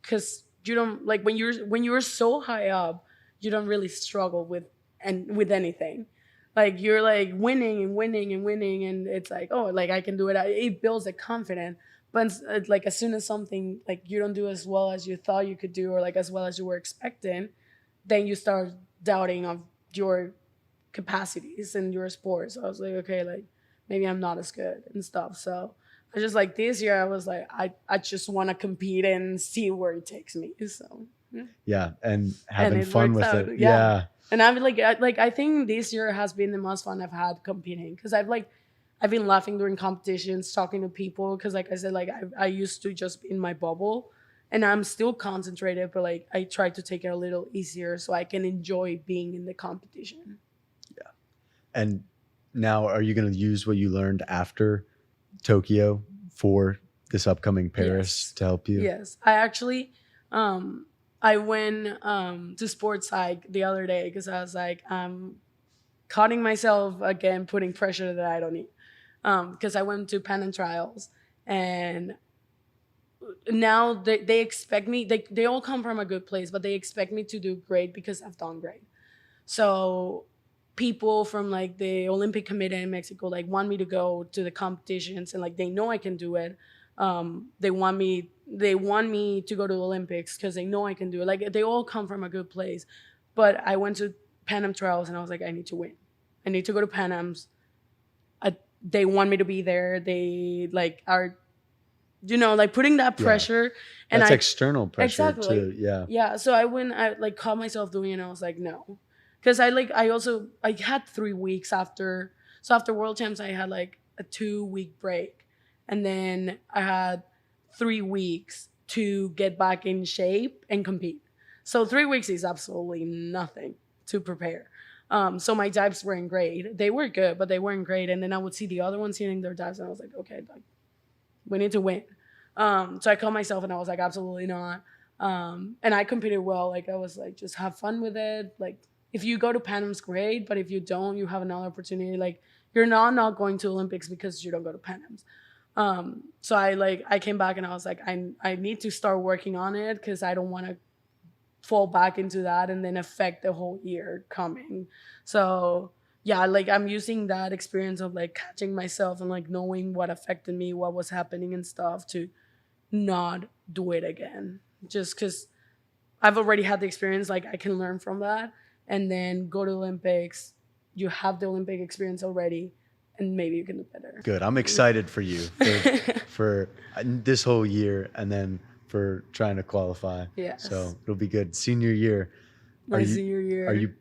Because you don't like when you're so high up, you don't really struggle with anything. Like you're like winning and winning and winning, and it's like, oh, like I can do it. It builds a confidence. But like as soon as something like you don't do as well as you thought you could do, or like as well as you were expecting, then you start doubting of your capacities in your sport. So I was like, okay, like maybe I'm not as good and stuff. So I just like this year I was like, I just want to compete and see where it takes me. So yeah, and and having it fun works with out. it. Yeah. Yeah. And I'm like I think this year has been the most fun I've had competing because I've been laughing during competitions, talking to people because like I said, like I used to just be in my bubble and I'm still concentrated, but like I try to take it a little easier so I can enjoy being in the competition. And now are you going to use what you learned after Tokyo for this upcoming Paris Yes. to help you? Yes. I actually I went to sports psych the other day because I was like, I'm cutting myself again, putting pressure that I don't need. Because I went to Pan Am trials and now they expect me, they all come from a good place, but they expect me to do great because I've done great. So people from like the Olympic Committee in Mexico like want me to go to the competitions and like they know I can do it. They want me to go to the Olympics because they know I can do it. Like they all come from a good place. But I went to Pan Am trials and I was like, I need to win. I need to go to Pan Am's. They want me to be there. They like are, like putting that Yeah. pressure. And That's I external pressure exactly too. Yeah. yeah. So I like caught myself doing it and I was like, no, because I had 3 weeks after. So after World Champs, I had like a 2 week break, and then I had 3 weeks to get back in shape and compete. So 3 weeks is absolutely nothing to prepare. So my dives weren't great. They were good, but they weren't great. And then I would see the other ones hitting their dives, and I was like, okay, like, we need to win. So I called myself, and I was like, absolutely not. And I competed well. Like I was like, just have fun with it. Like if you go to Pan Am's, great, but if you don't, you have another opportunity. Like you're not going to Olympics because you don't go to Pan Am's. So I came back and I was like, I need to start working on it because I don't want to fall back into that and then affect the whole year coming. So yeah, like I'm using that experience of like catching myself and like knowing what affected me, what was happening and stuff to not do it again. Just because I've already had the experience, like I can learn from that and then go to Olympics. You have the Olympic experience already and maybe you can do better. Good. I'm excited for you for this whole year and then for trying to qualify. Yes. So it'll be good. Senior year. My senior year.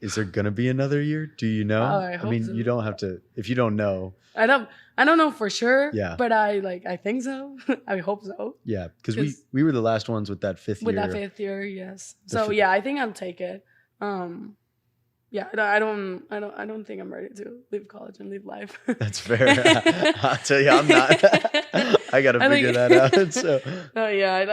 Is there gonna be another year? Do you know? Oh, I hope mean, so. you don't have to if you don't know. I don't know for sure. Yeah. But I think so. I hope so. Yeah, because we were the last ones with that fifth year. With that 5th year, yes. So yeah, I think I'll take it. Yeah, I don't think I'm ready to leave college and leave life. That's fair. I'll tell you, I'm not. I gotta figure that out. So. Yeah,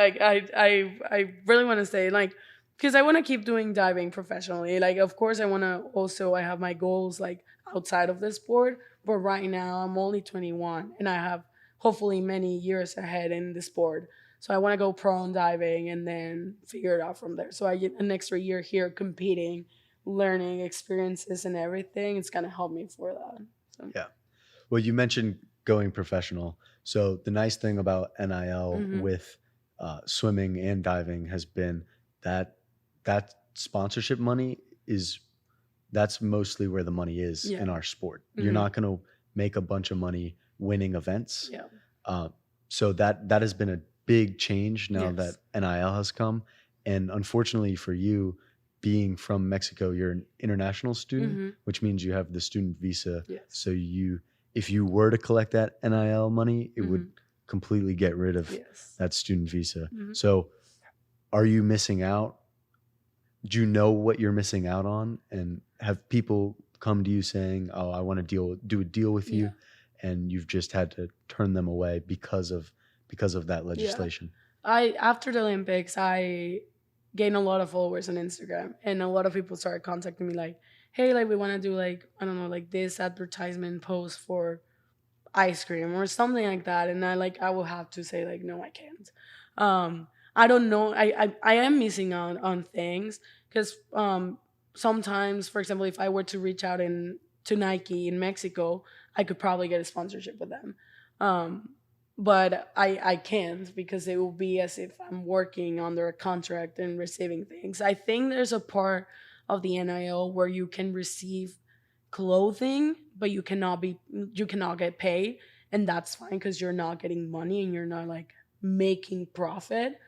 I really want to say like because I want to keep doing diving professionally. Like, of course, I want to also I have my goals like outside of the sport, but right now I'm only 21 and I have hopefully many years ahead in the sport. So I want to go pro in diving and then figure it out from there. So I get an extra year here competing, learning experiences and everything. It's gonna help me for that. So. Yeah. Well, you mentioned going professional. So the nice thing about NIL with swimming and diving has been that sponsorship money that's mostly where the money is in our sport. You're not going to make a bunch of money winning events. Yeah. So that has been a big change now that NIL has come. And unfortunately for you, being from Mexico, you're an international student, which means you have the student visa. Yes. So you if you were to collect that NIL money, it would completely get rid of that student visa. So are you missing out? Do you know what you're missing out on? And have people come to you saying, oh, I want to do a deal with you, and you've just had to turn them away because of that legislation? After the Olympics, I gained a lot of followers on Instagram, and a lot of people started contacting me like, hey, like we want to do like, I don't know, like this advertisement post for ice cream or something like that. And I will have to say like, no, I can't. I don't know. I am missing out on things because sometimes, for example, if I were to reach out to Nike in Mexico, I could probably get a sponsorship with them. But I can't because it will be as if I'm working under a contract and receiving things. I think there's a part of the NIL where you can receive clothing, but you cannot get paid, and that's fine because you're not getting money and you're not like making profit.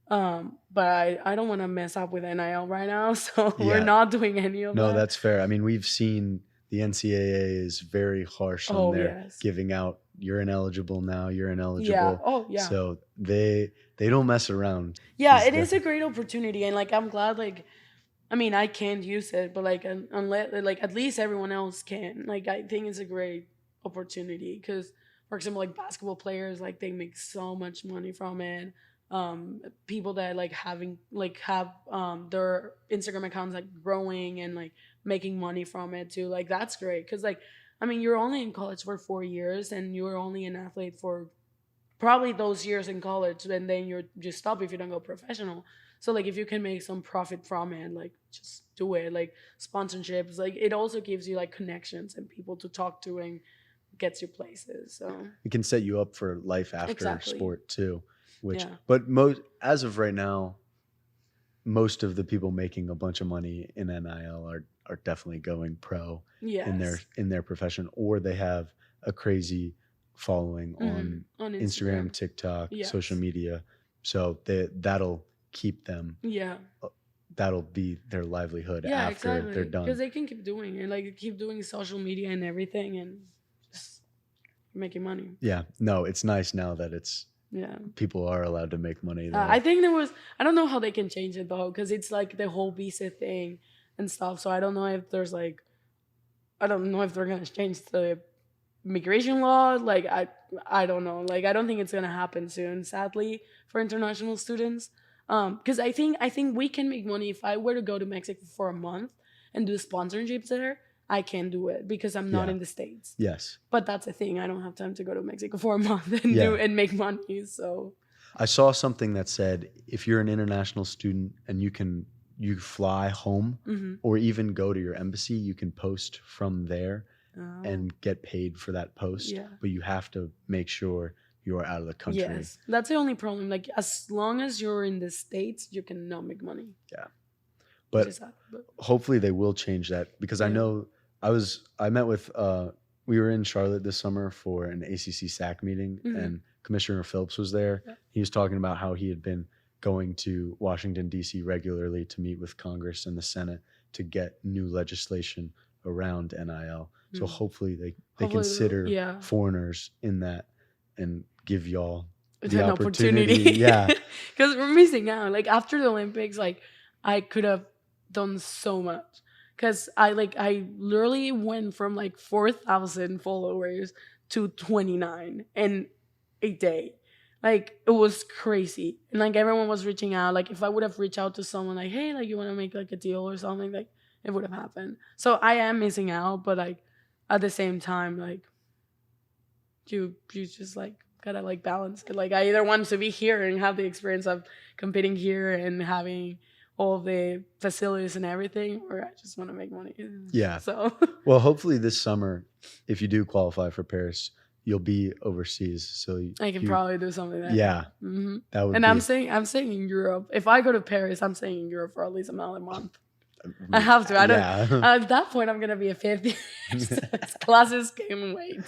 But I don't want to mess up with NIL right now, so we're not doing any of that. No, that's fair. I mean, we've seen the NCAA is very harsh on their giving out. You're ineligible now. You're ineligible. Yeah. Oh, yeah. So they don't mess around. Yeah, it is a great opportunity, and like I'm glad. Like, I mean, I can't use it, but like unless like at least everyone else can. Like, I think it's a great opportunity because, for example, like basketball players, like they make so much money from it. People that like have their Instagram accounts like growing and like making money from it too. Like that's great because like I mean you're only in college for 4 years and you're only an athlete for probably those years in college, and then you stop if you don't go professional. So like if you can make some profit from it, like just do it. Like sponsorships, like it also gives you like connections and people to talk to and gets you places. So it can set you up for life after sport too. But as of right now, most of the people making a bunch of money in NIL are definitely going pro in their profession, or they have a crazy following on Instagram, TikTok, social media. So that'll keep them. Yeah. That'll be their livelihood after they're done. Because they can keep doing it, like keep doing social media and everything, and just making money. Yeah. No, it's nice now that it's. Yeah, people are allowed to make money. I think I don't know how they can change it though, because it's like the whole visa thing and stuff. So I don't know if there's like, I don't know if they're gonna change the immigration law. Like I don't know. Like I don't think it's gonna happen soon, sadly, for international students. Because I think we can make money if I were to go to Mexico for a month and do sponsorships there. I can do it because I'm not in the States. Yes. But that's the thing. I don't have time to go to Mexico for a month and make money. So I saw something that said if you're an international student and you fly home or even go to your embassy, you can post from there and get paid for that post. Yeah. But you have to make sure you are out of the country. Yes. That's the only problem. Like as long as you're in the States, you cannot make money. Yeah. But hopefully they will change that because I know I met with we were in Charlotte this summer for an ACC SAC meeting and Commissioner Phillips was there. Yeah. He was talking about how he had been going to Washington, D.C. regularly to meet with Congress and the Senate to get new legislation around NIL. So hopefully they consider foreigners in that and give y'all the opportunity. Yeah. Because we're missing out. Like after the Olympics, like I could have done so much. Because I literally went from like 4,000 followers to 29 in a day. Like it was crazy. And like everyone was reaching out. Like if I would have reached out to someone like, hey, like you want to make like a deal or something, like it would have happened. So I am missing out, but like at the same time, like you just like gotta like balance it. Like I either want to be here and have the experience of competing here and having all the facilities and everything, or I just want to make money. Yeah. So well, hopefully this summer, if you do qualify for Paris, you'll be overseas. So I can probably do something there. Yeah. That would. And I'm staying in Europe. If I go to Paris, I'm staying in Europe for at least another month. I have to. I don't. At that point, I'm gonna be a 50. Classes can wait.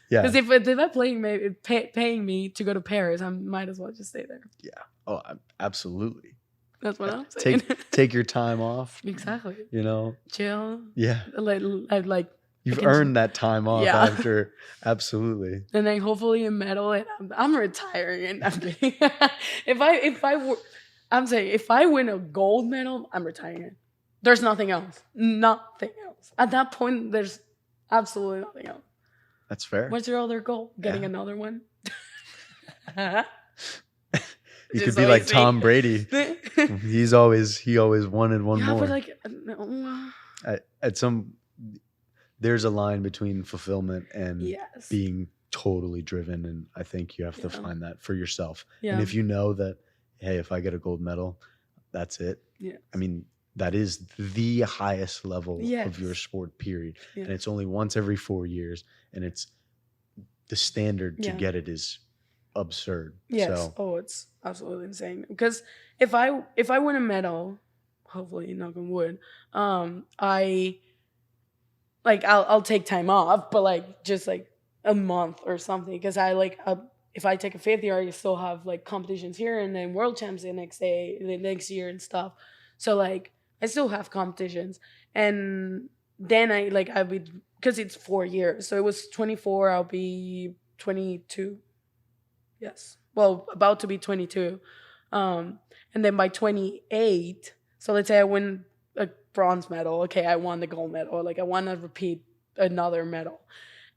Yeah. Because if they're paying me to go to Paris, I might as well just stay there. Yeah. Oh, absolutely. That's what I'm saying. Take your time off. Exactly. You know. Chill. Yeah. Like You've earned that time off after. Absolutely. And then hopefully a medal, and I'm retiring. I'm kidding. I'm saying if I win a gold medal, I'm retiring. There's nothing else. Nothing else. At that point, there's absolutely nothing else. That's fair. What's your other goal? Getting another one? You could be like Tom Brady. He always wanted one more. But like, no. There's a line between fulfillment and being totally driven, and I think you have to find that for yourself. Yeah. And if you know that, hey, if I get a gold medal, that's it. Yeah. I mean, that is the highest level of your sport, period. Yeah. And it's only once every 4 years, and it's the standard to get it is absurd. Yes. So. It's absolutely insane. Because if I win a medal, hopefully, knock on wood, I'll take time off, but like just like a month or something, because if I take a 5th year, I still have like competitions here and then world champs the next year and stuff. So like I still have competitions, and then I would, because it's 4 years, so it was 24. I'll be 22. Yes, well, about to be 22, and then by 28. So let's say I win a bronze medal. Okay, I won the gold medal. Like I want to repeat another medal,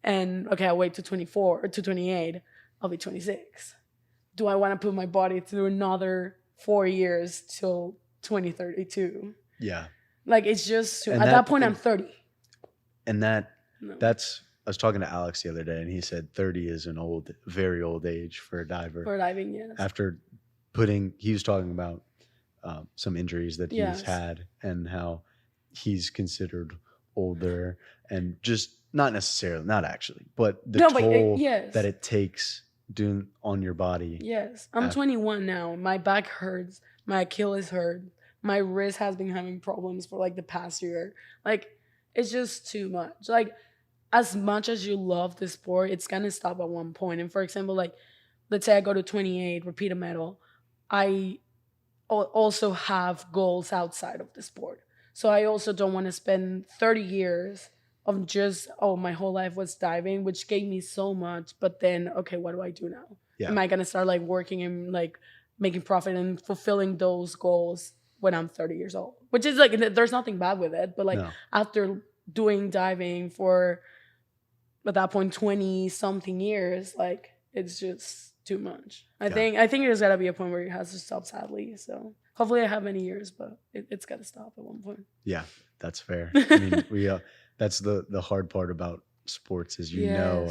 and okay, I'll wait to 24 or to 28. I'll be 26. Do I want to put my body through another 4 years till 2032? Yeah. Like it's just at that point I'm 30. And that's I was talking to Alex the other day, and he said 30 is an very old age for a diver. For diving, yes. After he was talking about some injuries that he's had and how he's considered older, and just not actually, but the toll that it takes doing on your body. Yes. I'm 21 now. My back hurts. My Achilles hurt. My wrist has been having problems for like the past year. Like it's just too much. Like as much as you love the sport, it's gonna stop at one point. And for example, like let's say I go to 28, repeat a medal. I also have goals outside of the sport. So I also don't want to spend 30 years of just, my whole life was diving, which gave me so much. But then, okay, what do I do now? Yeah. Am I going to start like working and like making profit and fulfilling those goals when I'm 30 years old? Which is like, there's nothing bad with it. But like after doing diving for, at that point, 20 something years, like it's just too much. I think there's got to be a point where it has to stop, sadly. So hopefully I have many years, but it's got to stop at one point. Yeah, that's fair. I mean, that's the hard part about sports is,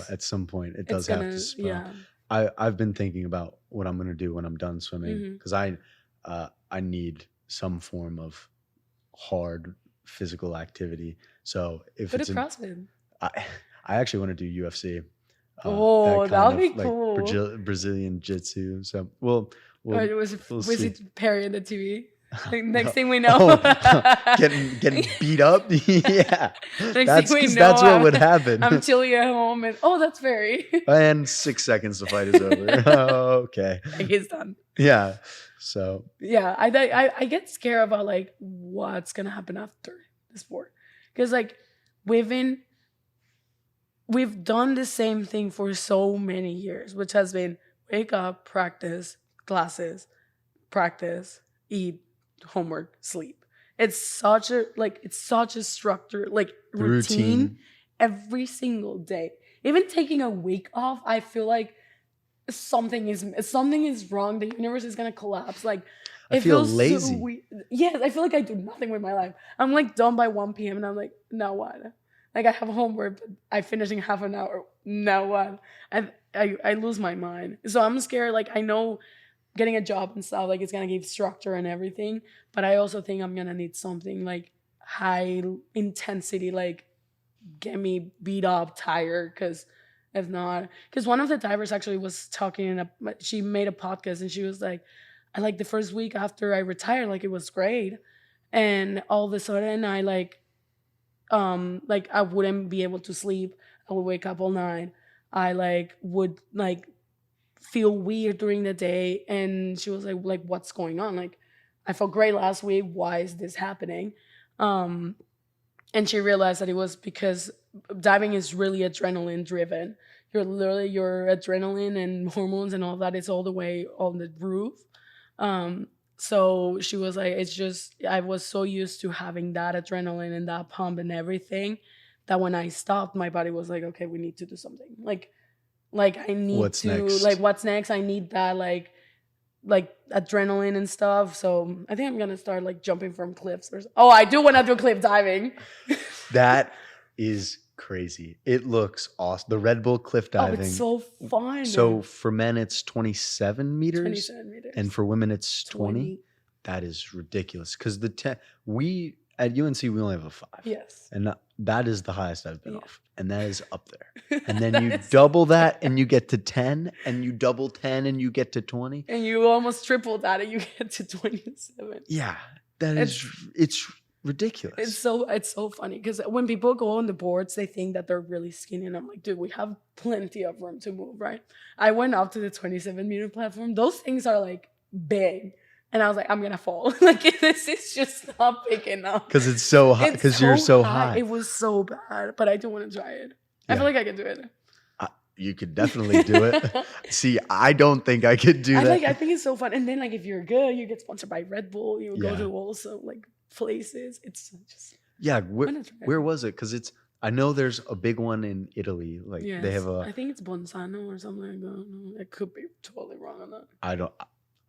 at some point it does have to stop. Yeah. I've been thinking about what I'm going to do when I'm done swimming, because I need some form of hard physical activity. So if it's CrossFit. I actually want to do UFC. That would be cool. Brazilian Jiu-Jitsu. So was it Perry on the TV? Like, next thing we know, getting beat up. Yeah, that's what would happen. I'm chilling at home, and that's Perry. And 6 seconds, the fight is over. Okay, he's done. Yeah. So yeah, I get scared about like what's gonna happen after the sport, because like we've done the same thing for so many years, which has been wake up, practice, classes, practice, eat, homework, sleep. It's such a structure, like routine every single day. Even taking a week off, I feel like something is wrong. The universe is gonna collapse. Like I feel lazy. Yes, I feel like I do nothing with my life. I'm like done by 1 p.m. and I'm like, now what? Like I have homework, but I finish in half an hour. Now what? I lose my mind. So I'm scared. Like I know getting a job and stuff, like it's gonna give structure and everything, but I also think I'm gonna need something like high intensity, like get me beat up, tired, because if not, because one of the divers actually was talking, she made a podcast and she was like, I like the first week after I retired, like it was great, and all of a sudden I like I wouldn't be able to sleep. I would wake up all night. I would feel weird during the day. And she was like, what's going on? Like, I felt great last week. Why is this happening? And And she realized that it was because diving is really adrenaline driven. Your adrenaline and hormones and all that is all the way on the roof. So she was like, it's just, I was so used to having that adrenaline and that pump and everything that when I stopped, my body was like, okay, we need to do something. Like I need What's to, next? like, what's next? I need that, like adrenaline and stuff. So I think I'm gonna start like jumping from cliffs. Oh, I do want to do cliff diving. That is crazy. It looks awesome. The Red Bull cliff diving. Oh, it's so fun. So for men, it's 27 meters. 27 meters. And for women, it's 20. 20. That is ridiculous. Because we at UNC, we only have a 5. Yes. And that is the highest I've been off. And that is up there. And then That you is- double that and you get to 10. And you double 10 and you get to 20. And you almost triple that and you get to 27. Yeah. It's ridiculous. It's so funny because when people go on the boards, they think that they're really skinny. And I'm like, dude, we have plenty of room to move, right? I went up to the 27-meter platform. Those things are like big. And I was like, I'm going to fall. Like, this is just not big enough. Because it's so high. Because you're so high. It was so bad, but I do want to try it. I Yeah. feel like I can do it. You could definitely do it. See, I don't think I could do that. I think it's so fun. And then, like, if you're good, you get sponsored by Red Bull. You go Yeah. to also, like, places. It's just... Yeah, wanna try it. where was it? Because I know there's a big one in Italy. Like Yes. they have I think it's Bonsano or something like that. I could be totally wrong on that. I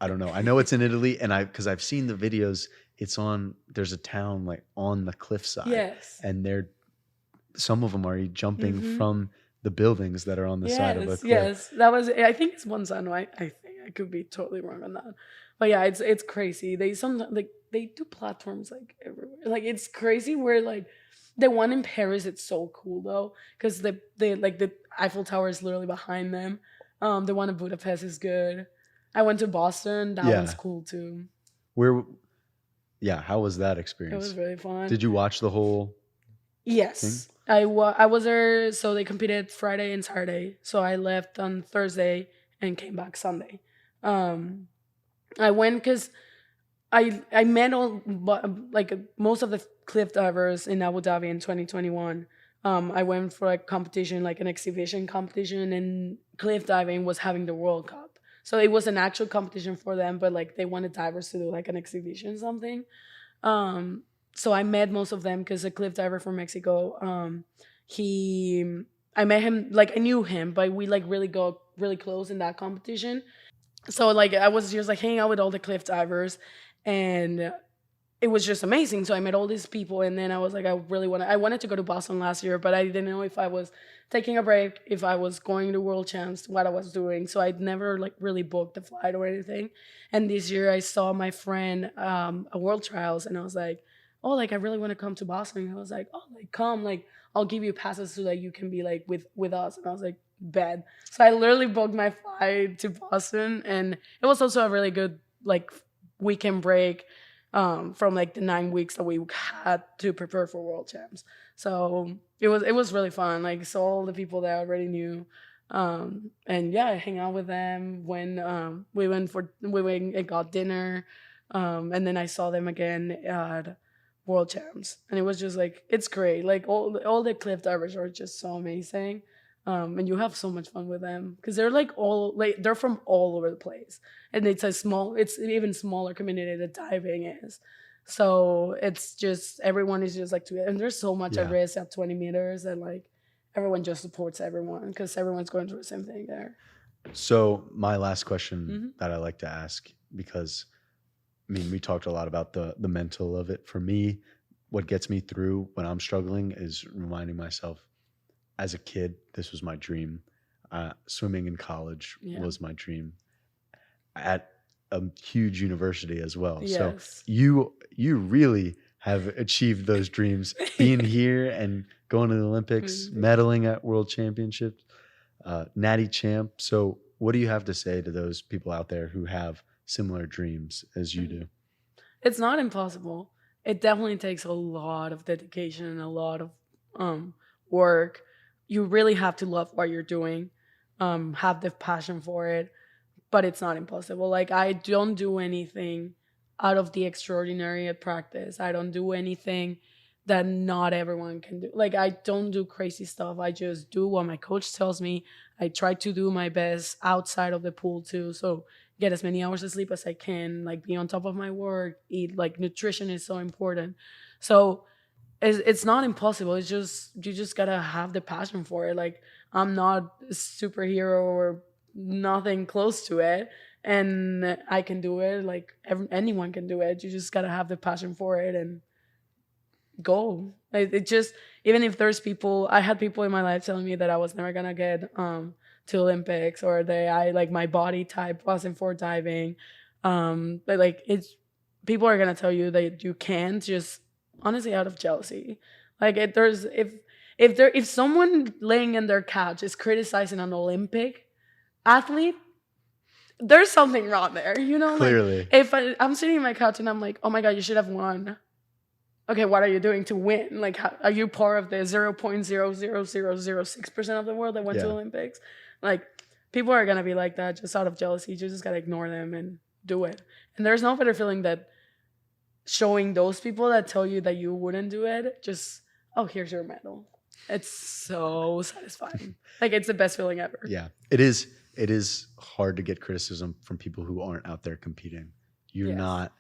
don't know. I know it's in Italy, and because I've seen the videos. There's a town like on the cliffside. Yes. And some of them are jumping Mhm. from the buildings that are on the side of a cliff. Yes, that was. I think it's Bonsano. I think I could be totally wrong on that, but yeah, it's crazy. They sometimes they do platforms like everywhere. Like it's crazy. Where like the one in Paris, it's so cool though, because the Eiffel Tower is literally behind them. The one in Budapest is good. I went to Boston. That Yeah. one's cool too. How was that It experience? was really fun. Did you watch the whole? Yes. I was there, so they competed Friday and Saturday. So I left on Thursday and came back Sunday. I went because I met most of the cliff divers in Abu Dhabi in 2021. I went for a competition, like an exhibition competition, and cliff diving was having the World Cup. So it was an actual competition for them, but like they wanted divers to do like an exhibition something. So I met most of them because a cliff diver from Mexico, I met him, like I knew him, but we like really got really close in that competition. So like I was just like hanging out with all the cliff divers and it was just amazing. So I met all these people and then I was like, I wanted to go to Boston last year, but I didn't know if I was taking a break, if I was going to World Champs, what I was doing. So I'd never like really booked a flight or anything. And this year I saw my friend at World Trials and I was like, oh, like I really want to come to Boston. And I was like, oh, like come, like I'll give you passes so that you can be like with us. And I was like, bet. So I literally booked my flight to Boston, and it was also a really good like weekend break from like the 9 weeks that we had to prepare for World Champs. So it was really fun. Like saw all the people that I already knew. And yeah, I hang out with them when we went and got dinner. And then I saw them again at World Champs, and it was just like it's great. Like all the cliff divers are just so amazing, and you have so much fun with them because they're they're from all over the place, and it's an even smaller community that diving is. So it's just everyone is just like together, and there's so much at risk at 20 meters, and like everyone just supports everyone because everyone's going through the same thing there. So my last question that I like to ask, because I mean, we talked a lot about the mental of it. For me, what gets me through when I'm struggling is reminding myself, as a kid, this was my dream. Swimming in college was my dream. At a huge university as well. Yes. So you really have achieved those dreams. Being here and going to the Olympics, medaling at World Championships, Natty Champ. So what do you have to say to those people out there who have similar dreams as you do? It's not impossible. It definitely takes a lot of dedication and a lot of work. You really have to love what you're doing, have the passion for it, but it's not impossible. Like I don't do anything out of the extraordinary at practice. I don't do anything that not everyone can do. Like, I don't do crazy stuff. I just do what my coach tells me. I try to do my best outside of the pool too. So get as many hours of sleep as I can, like be on top of my work, eat, like nutrition is so important. So it's not impossible. It's just, you just gotta have the passion for it. Like, I'm not a superhero or nothing close to it, and I can do it. Like, anyone can do it. You just gotta have the passion for it and go. It just, even if there's people, I had people in my life telling me that I was never gonna get to Olympics, or that I, like, my body type wasn't for diving. But like, it's, people are gonna tell you that you can't, just honestly out of jealousy. Like, if someone laying in their couch is criticizing an Olympic athlete, there's something wrong there, you know? Clearly. Like, if I'm sitting in my couch and I'm like, oh my God, you should have won. Okay, what are you doing to win? Like, are you part of the 0.00006% of the world that went to Olympics? Like, people are going to be like that just out of jealousy. You just got to ignore them and do it. And there's no better feeling that showing those people that tell you that you wouldn't do it, just, oh, here's your medal. It's so satisfying. Like, it's the best feeling ever. Yeah, it is. It is hard to get criticism from people who aren't out there competing. You're not.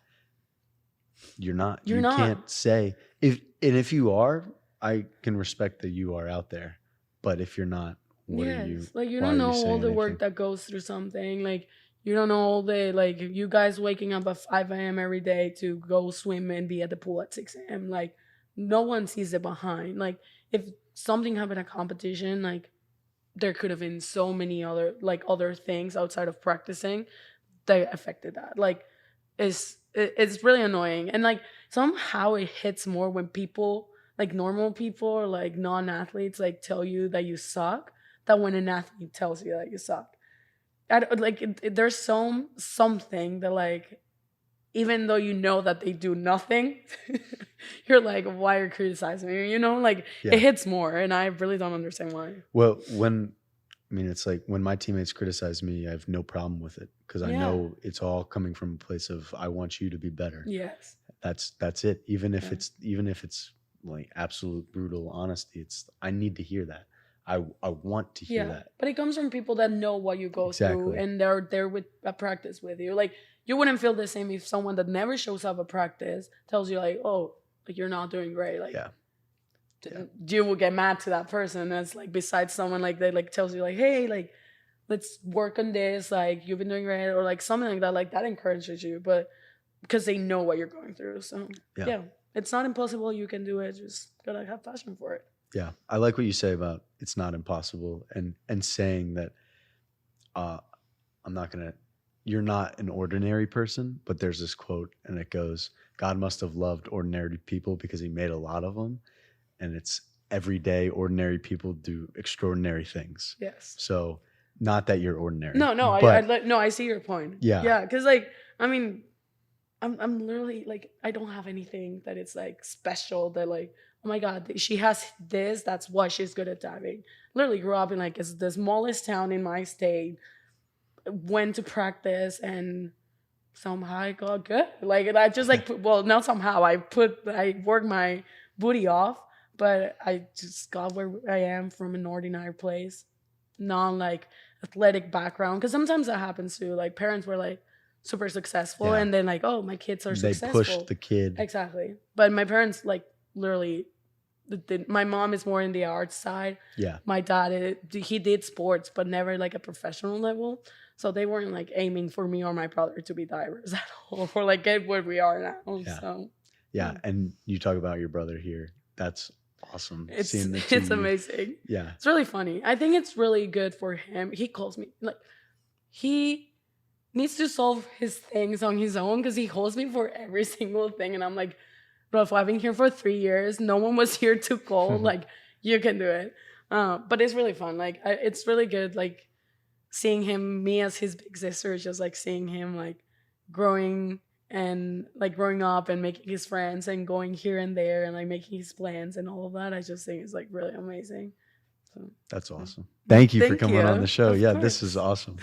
You can't say if you are, I can respect that you are out there, but if you're not, what are you? Like, you don't know all the work that goes through something. Like, you don't know all the, like, you guys waking up at 5 a.m. every day to go swim and be at the pool at 6 a.m. Like, no one sees it behind. Like, if something happened at competition, like, there could have been so many other things outside of practicing that affected that. Like, it's really annoying. And like, somehow it hits more when people, like normal people or like non-athletes, like tell you that you suck, than when an athlete tells you that you suck. There's something that, like, even though you know that they do nothing, you're like, why are you criticizing me? You know, like, it hits more, and I really don't understand why. Well, it's like when my teammates criticize me, I have no problem with it, because I know it's all coming from a place of, I want you to be better. Yes. That's it. Even if it's like absolute brutal honesty, I need to hear that. I want to hear that. But it comes from people that know what you go through, and they're there with a practice with you. Like, you wouldn't feel the same if someone that never shows up at practice tells you, like, oh, like, you're not doing great. Like, you will get mad to that person. That's like, besides someone like that, like, tells you, like, hey, like, let's work on this. Like, you've been doing great, or like something like that. Like, that encourages you, but because they know what you're going through. So it's not impossible. You can do it. Just gotta have passion for it. Yeah, I like what you say about it's not impossible, and saying that you're not an ordinary person, but there's this quote, and it goes, God must have loved ordinary people because he made a lot of them, and it's everyday ordinary people do extraordinary things. Yes. So not that you're ordinary. No, I see your point. Yeah, because like, I mean, I'm literally like, I don't have anything that it's like special that like, oh my God, she has this, that's why she's good at diving. Literally grew up in like, it's the smallest town in my state, went to practice, and somehow I got good. Like, I just like, well, not somehow, I worked my booty off, but I just got where I am from an ordinary place, non like athletic background. Because sometimes that happens too. Like, parents were like super successful, and then like, oh, my kids are successful. They pushed the kid. Exactly. But my parents, like, literally, my mom is more in the arts side. Yeah. My dad, he did sports, but never like a professional level. So they weren't like aiming for me or my brother to be divers at all, or like get where we are now. Yeah. So yeah. And you talk about your brother here. That's awesome. It's amazing. Yeah. It's really funny. I think it's really good for him. He calls me, like, he needs to solve his things on his own, because he calls me for every single thing. And I'm like, bro, I've been here for 3 years. No one was here to call. Like, you can do it. But it's really fun. Like, it's really good. Like, seeing him, me as his big sister, just like seeing him like growing up and making his friends and going here and there and like making his plans and all of that. I just think it's like really amazing. So, that's awesome. Thank you for coming on the show. Yeah, this is awesome.